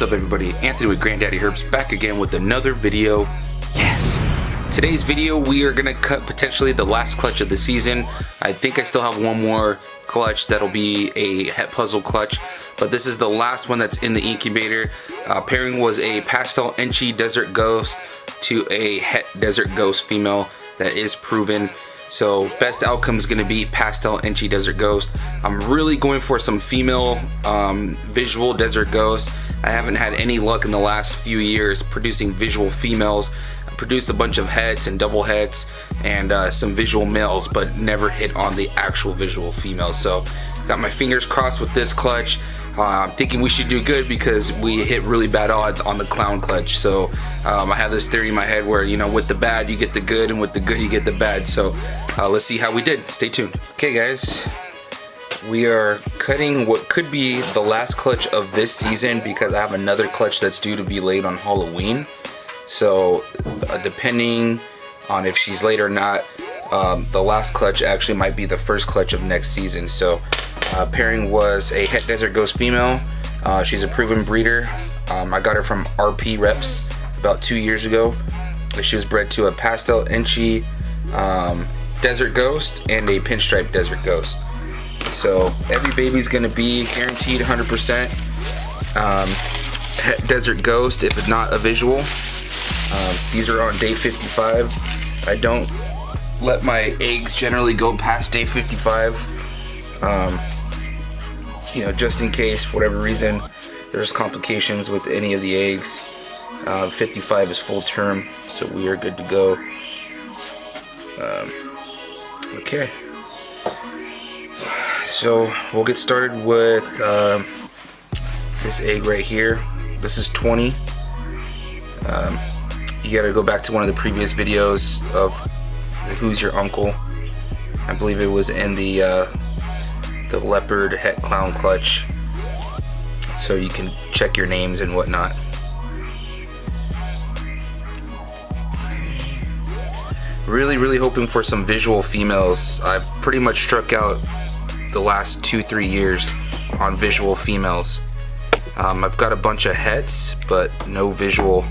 What's up everybody, Anthony with grand.daddy.herps back again with another video. Yes! Today's video we are going to cut potentially the last clutch of the season. I think I still have one more clutch that'll be a het puzzle clutch, but this is the last one that's in the incubator. Pairing was a pastel Enchi desert ghost to a het desert ghost female that is proven. So best outcome is going to be pastel Enchi desert ghost. I'm really going for some female visual desert ghosts. I haven't had any luck in the last few years producing visual females. I produced a bunch of hets and double hets and some visual males, but never hit on the actual visual females. So got my fingers crossed with this clutch. I'm thinking we should do good because we hit really bad odds on the clown clutch. So I have this theory in my head where, you know, with the bad you get the good and with the good you get the bad. So let's see how we did. Stay tuned. Okay guys, we are cutting what could be the last clutch of this season because I have another clutch that's due to be laid on Halloween. So depending on if she's laid or not, the last clutch actually might be the first clutch of next season. So pairing was a het desert ghost female. She's a proven breeder. I got her from RP Reps about 2 years ago. She was bred to a pastel Enchi desert ghost and a pinstripe desert ghost. So every baby's gonna be guaranteed 100% het desert ghost if it's not a visual. These are on day 55. I don't let my eggs generally go past day 55. You know, just in case for whatever reason there's complications with any of the eggs. 55 is full term, so we are good to go. Okay, so we'll get started with this egg right here. This is 20. You gotta go back to one of the previous videos of Who's Your Uncle. I believe it was in the leopard het clown clutch, so you can check your names and whatnot. Really hoping for some visual females. I've pretty much struck out the last 2-3 years on visual females. I've got a bunch of hets but no visual.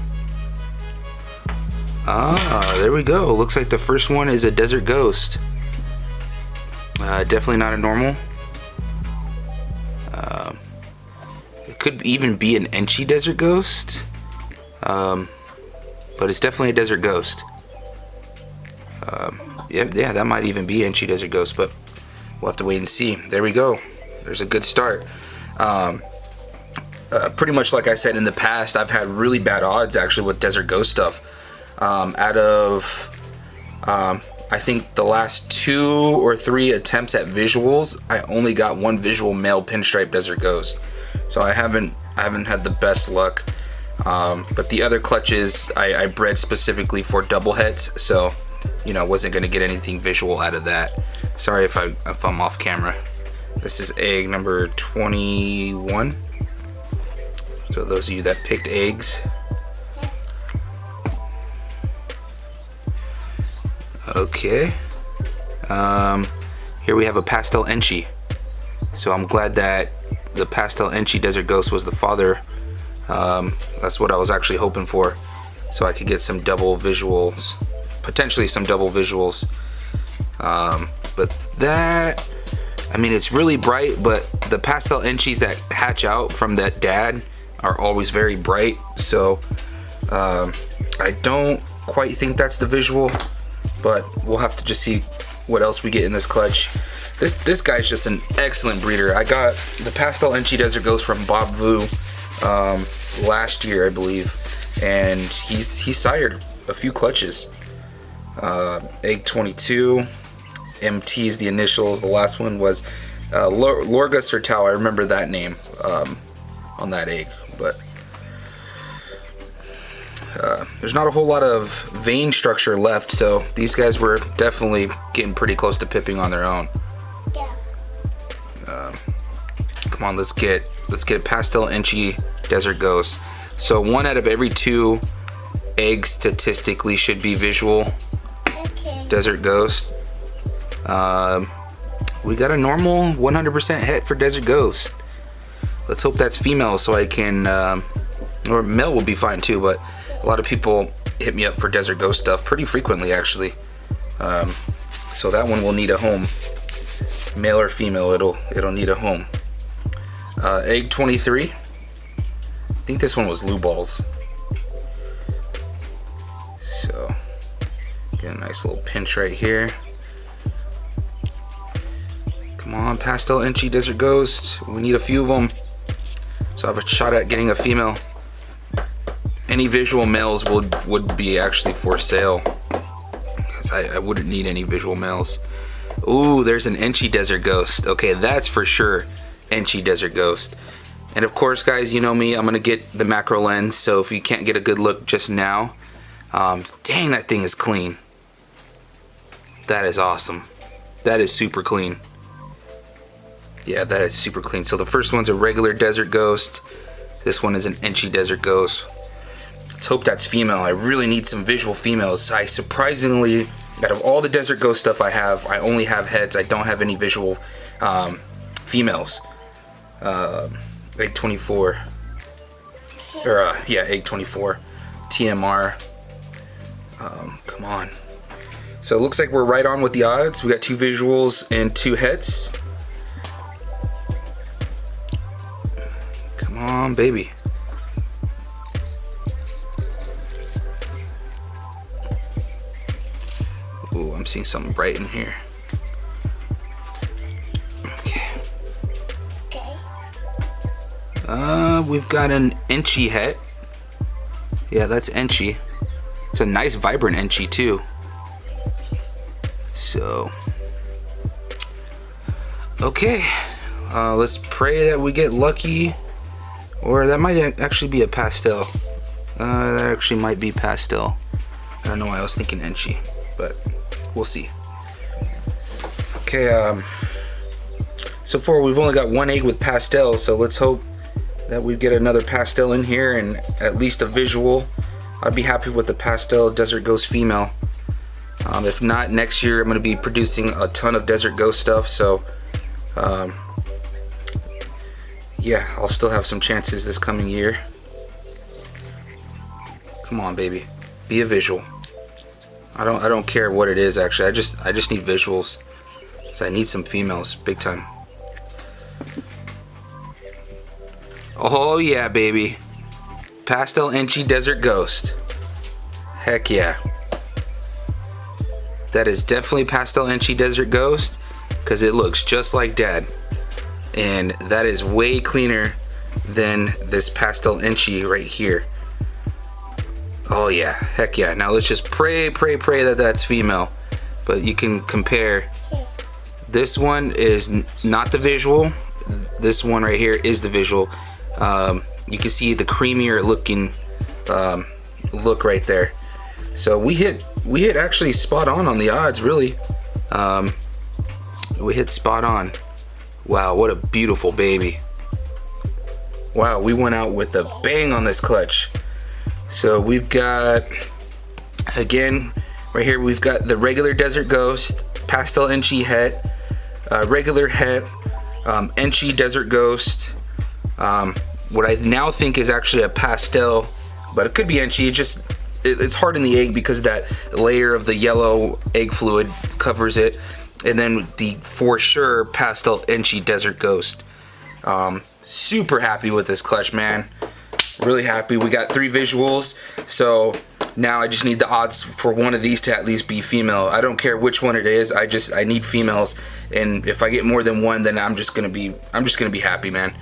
There we go. Looks like the first one is a desert ghost. Definitely not a normal. It could even be an Enchi desert ghost, but it's definitely a desert ghost. Yeah, that might even be Enchi desert ghost, but we'll have to wait and see. There we go. There's a good start. Pretty much like I said in the past, I've had really bad odds actually with desert ghost stuff. Out of I think the last 2 or 3 attempts at visuals, I only got one visual male pinstripe desert ghost. So I haven't had the best luck. But the other clutches I bred specifically for double heads, so you know, wasn't gonna get anything visual out of that. Sorry if I'm off camera. This is egg number 21. So those of you that picked eggs. Okay. Here we have a pastel Enchi. So I'm glad that the pastel Enchi desert ghost was the father. That's what I was actually hoping for, so I could get some double visuals, potentially some double visuals. But that, I mean, it's really bright, but the pastel Enchis that hatch out from that dad are always very bright, so I don't quite think that's the visual, but we'll have to just see what else we get in this clutch. This guy's just an excellent breeder. I got the pastel Enchi desert ghost from Bob Vu last year, I believe, and he sired a few clutches. Egg 22, MT is the initials. The last one was Lorga Sertau. I remember that name on that egg, but there's not a whole lot of vein structure left, so these guys were definitely getting pretty close to pipping on their own. Come on, let's get pastel Enchi desert ghost. So 1 out of every 2 eggs statistically should be visual desert ghost. We got a normal 100% het for desert ghost. Let's hope that's female so I can or male will be fine too, but a lot of people hit me up for desert ghost stuff pretty frequently actually. So that one will need a home, male or female. It'll need a home. Egg 23. I think this one was Lou Balls. So get a nice little pinch right here. Come on, pastel inchy desert ghost. We need a few of them, so I have a shot at getting a female. Any visual males would be actually for sale, because I wouldn't need any visual males. Ooh, there's an inchy desert ghost. Okay, that's for sure inchy desert ghost. And of course, guys, you know me, I'm gonna get the macro lens, so if you can't get a good look just now, dang, that thing is clean. That is awesome. That is super clean. Yeah, that is super clean. So the first one's a regular desert ghost. This one is an inchy desert ghost. Let's hope that's female. I really need some visual females. I surprisingly, out of all the desert ghost stuff I have, I only have heads. I don't have any visual females. Egg 24. Or, yeah, egg 24. TMR. Come on. So it looks like we're right on with the odds. We got 2 visuals and 2 heads. Come on, baby. Ooh, I'm seeing something bright in here. Okay. We've got an inchy het. Yeah, that's inchy. It's a nice vibrant inchy too. So, okay. Let's pray that we get lucky. Or that might actually be a pastel. That actually might be pastel. I don't know why I was thinking inchy, but we'll see. Okay, so far we've only got 1 egg with pastel, so let's hope that we get another pastel in here and at least a visual. I'd be happy with the pastel desert ghost female. If not, next year I'm going to be producing a ton of desert ghost stuff, so yeah, I'll still have some chances this coming year. Come on, baby, be a visual. I don't care what it is actually. I just need visuals. So I need some females, big time. Oh yeah, baby, pastel inchy desert ghost. Heck yeah. That is definitely pastel inchy desert ghost, because it looks just like Dad. And that is way cleaner than this pastel inchy right here. Oh yeah, heck yeah. Now let's just pray that that's female. But you can compare. This one is not the visual. This one right here is the visual. You can see the creamier looking look right there. So we hit actually spot on the odds, really. We hit spot on. Wow, what a beautiful baby. Wow, we went out with a bang on this clutch. So we've got, again, right here we've got the regular desert ghost, pastel inchy het, regular het, inchy desert ghost, what I now think is actually a pastel, but it could be inchy. It's hard in the egg because that layer of the yellow egg fluid covers it. And then the for sure pastel inchy desert ghost. Super happy with this clutch, man. Really happy. We got 3 visuals, so now I just need the odds for one of these to at least be female. I don't care which one it is. I need females, and if I get more than one, then I'm just gonna be happy, man.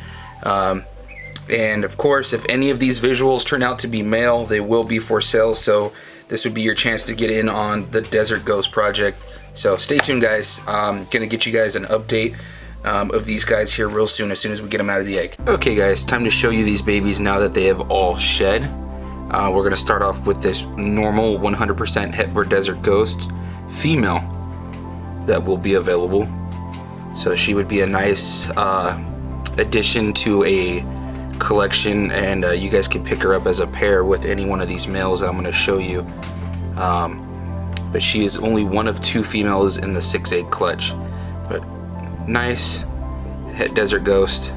And of course, if any of these visuals turn out to be male, they will be for sale. So this would be your chance to get in on the Desert Ghost project. So stay tuned, guys. I'm gonna get you guys an update of these guys here real soon, as we get them out of the egg. Okay guys, time to show you these babies now that they have all shed. We're gonna start off with this normal 100% Hetver Desert Ghost female that will be available. So she would be a nice addition to a collection, and you guys can pick her up as a pair with any one of these males that I'm gonna show you. But she is only one of 2 females in the 6-egg clutch. But nice Het Desert Ghost,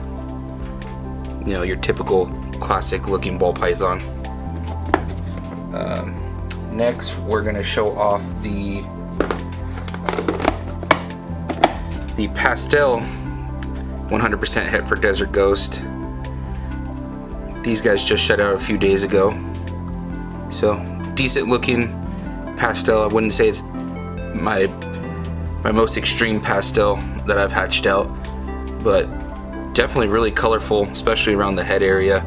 you know, your typical classic looking ball python. Next, we're gonna show off the pastel 100% Herpford Desert Ghost. These guys just shut out a few days ago. So decent looking pastel. I wouldn't say it's my most extreme pastel that I've hatched out, but definitely really colorful, especially around the head area.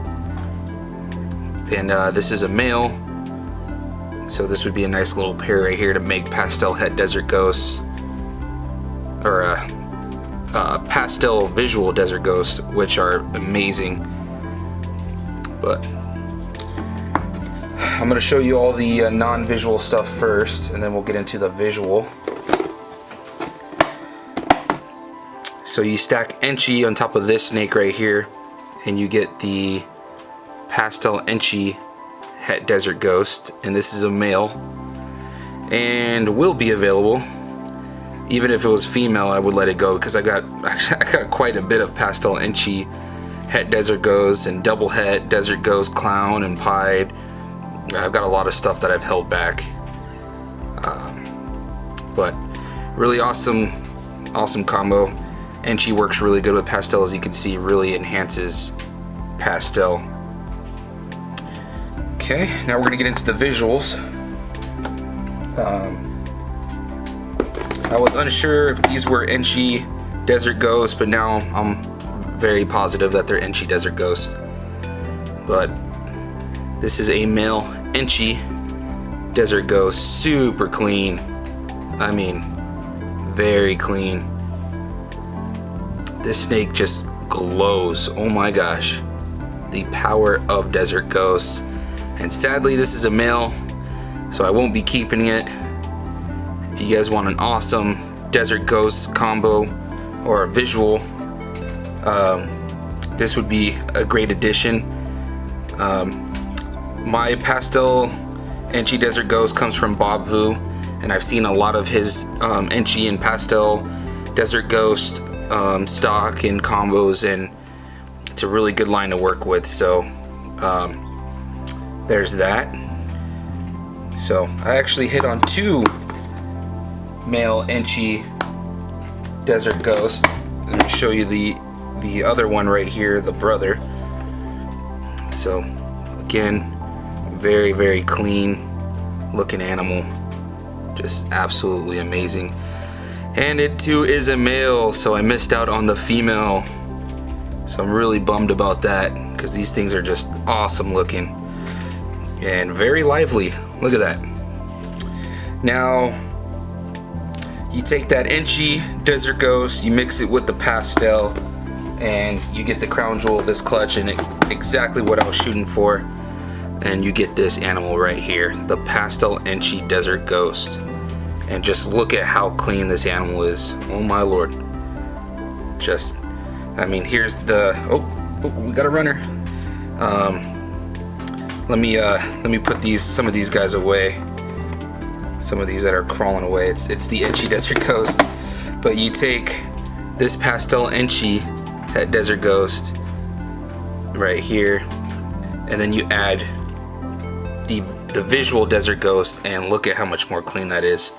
And this is a male, so this would be a nice little pair right here to make pastel het desert ghosts, or pastel visual desert ghosts, which are amazing. But I'm going to show you all the non-visual stuff first, and then we'll get into the visual. So you stack Enchi on top of this snake right here, and you get the pastel Enchi het desert ghost, and this is a male, and will be available. Even if it was female, I would let it go, because I got quite a bit of pastel Enchi het desert ghosts and double het desert ghost clown and pied. I've got a lot of stuff that I've held back, but really awesome combo. Enchi works really good with pastel, as you can see, really enhances pastel. Okay, now we're gonna get into the visuals. I was unsure if these were Enchi desert ghosts, but now I'm very positive that they're Enchi desert ghost. But this is a male Enchi desert ghost, super clean. I mean, very clean. This snake just glows. Oh my gosh, the power of desert ghosts. And sadly, this is a male, so I won't be keeping it. If you guys want an awesome desert ghost combo or a visual, this would be a great addition. My pastel Enchi desert ghost comes from Bob Vu, and I've seen a lot of his Enchi and pastel desert ghost stock and combos, and it's a really good line to work with. So there's that. So I actually hit on two male Enchi desert ghosts. Let me show you the other one right here, the brother. So again, very, very clean looking animal, just absolutely amazing. And it too is a male, so I missed out on the female, so I'm really bummed about that, because these things are just awesome looking and very lively. Look at that. Now you take that Enchi desert ghost, you mix it with the pastel, and you get the crown jewel of this clutch, and exactly what I was shooting for. And you get this animal right here, the pastel Enchi desert ghost. And just look at how clean this animal is. Oh my lord. Just, I mean, here's the, oh we got a runner. Let me put some of these guys away. Some of these that are crawling away. It's the Enchi desert ghost. But you take this pastel Enchi het desert ghost right here, and then you add the visual desert ghost, and look at how much more clean that is.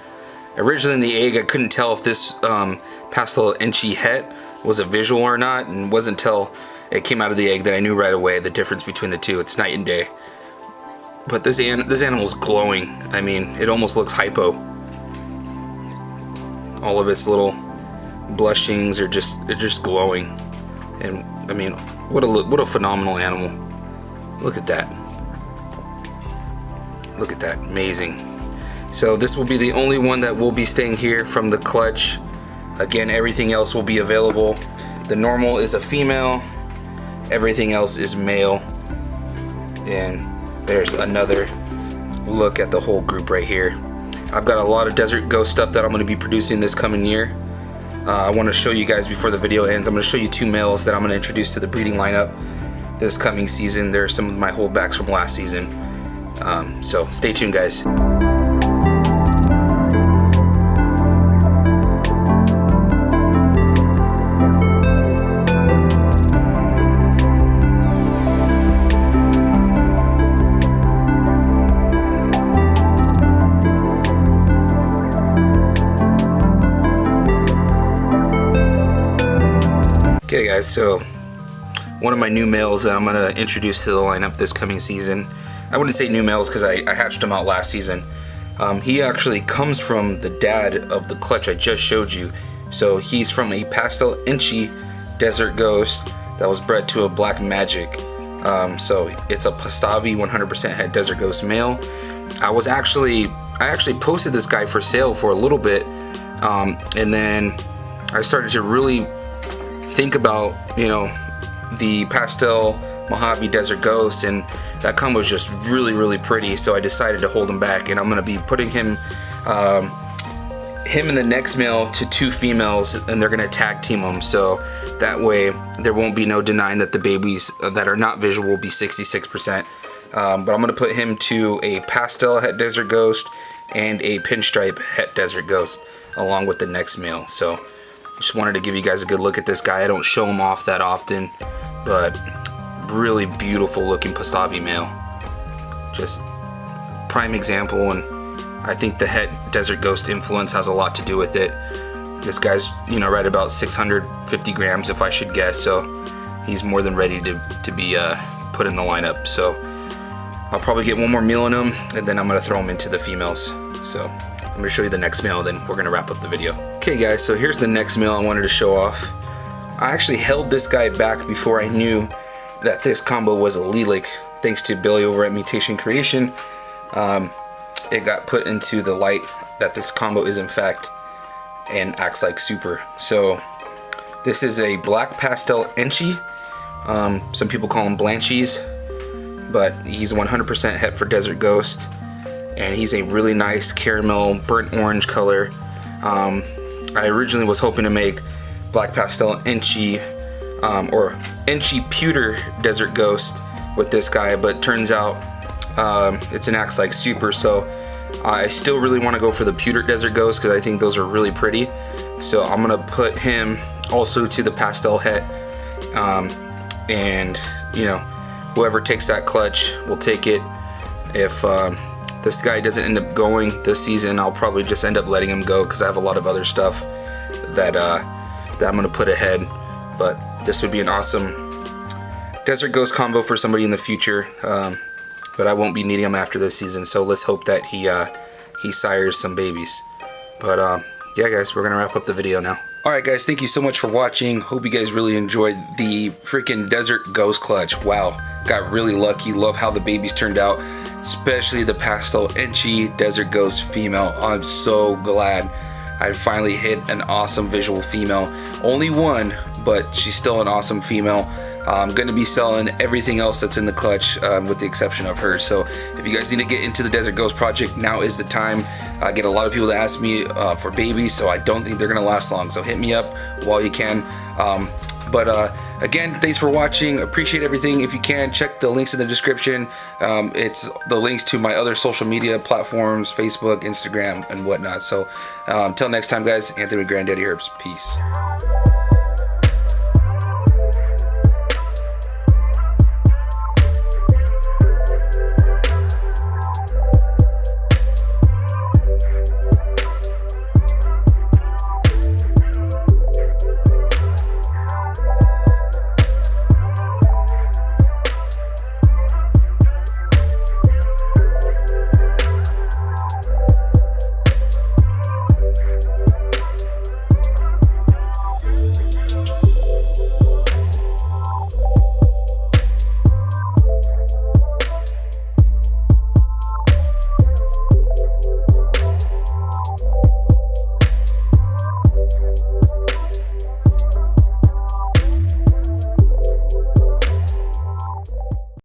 Originally in the egg, I couldn't tell if this pastel Enchi het was a visual or not, and it wasn't until it came out of the egg that I knew right away the difference between the two. It's night and day. But this animal's glowing. I mean, it almost looks hypo. All of its little blushings are just glowing. And I mean, what a phenomenal animal. Look at that. Look at that, amazing. So this will be the only one that will be staying here from the clutch. Again, everything else will be available. The normal is a female, everything else is male. And there's another look at the whole group right here. I've got a lot of desert ghost stuff that I'm going to be producing this coming year. I want to show you guys before the video ends. I'm going to show you two males that I'm going to introduce to the breeding lineup this coming season. There are some of my holdbacks from last season. So stay tuned, guys. guys, so one of my new males that I'm going to introduce to the lineup this coming season. I wouldn't say new males because I hatched him out last season. He actually comes from the dad of the clutch I just showed you. So he's from a pastel inchy desert ghost that was bred to a black magic. So it's a Pastavi 100% het desert ghost male. I actually posted this guy for sale for a little bit, and then I started to really think about, you know, the pastel Mojave desert ghost, and that combo was just really pretty, so I decided to hold him back, and I'm going to be putting him and the next male to 2 females, and they're going to tag team them, so that way there won't be no denying that the babies that are not visual will be 66%. But I'm going to put him to a pastel het desert ghost and a pinstripe het desert ghost along with the next male. So just wanted to give you guys a good look at this guy. I don't show him off that often, but really beautiful looking Pastavi male. Just prime example, and I think the het desert ghost influence has a lot to do with it. This guy's, you know, right about 650 grams if I should guess, so he's more than ready to be put in the lineup. So I'll probably get one more meal in him, and then I'm gonna throw him into the females. So I'm gonna show you the next male, then we're gonna wrap up the video. Okay guys, so here's the next male I wanted to show off. I actually held this guy back before I knew that this combo was a Lilac. Thanks to Billy over at Mutation Creation, it got put into the light that this combo is in fact and acts like super. So this is a black pastel inchy. Some people call him Blanchies, but he's 100% het for desert ghost, and he's a really nice caramel burnt orange color. I originally was hoping to make black pastel inchy or inchy pewter desert ghost with this guy, but turns out it's an acts like super, so I still really want to go for the pewter desert ghost because I think those are really pretty. So I'm gonna put him also to the pastel het, and you know, whoever takes that clutch will take it. If this guy doesn't end up going this season, I'll probably just end up letting him go because I have a lot of other stuff that I'm gonna put ahead. But this would be an awesome desert ghost combo for somebody in the future. But I won't be needing him after this season, so let's hope that he sires some babies. But yeah guys, we're gonna wrap up the video now. Alright guys, thank you so much for watching. Hope you guys really enjoyed the freaking desert ghost clutch. Wow, got really lucky. Love how the babies turned out, especially the pastel inchy desert ghost female. I'm so glad I finally hit an awesome visual female. Only one, but she's still an awesome female. I'm going to be selling everything else that's in the clutch with the exception of her. So if you guys need to get into the Desert Ghost project, now is the time. I get a lot of people that ask me for babies, so I don't think they're going to last long. So hit me up while you can. Again, thanks for watching. Appreciate everything. If you can, check the links in the description. It's the links to my other social media platforms, Facebook, Instagram, and whatnot. So until next time, guys, Anthony with Granddaddy Herps. Peace.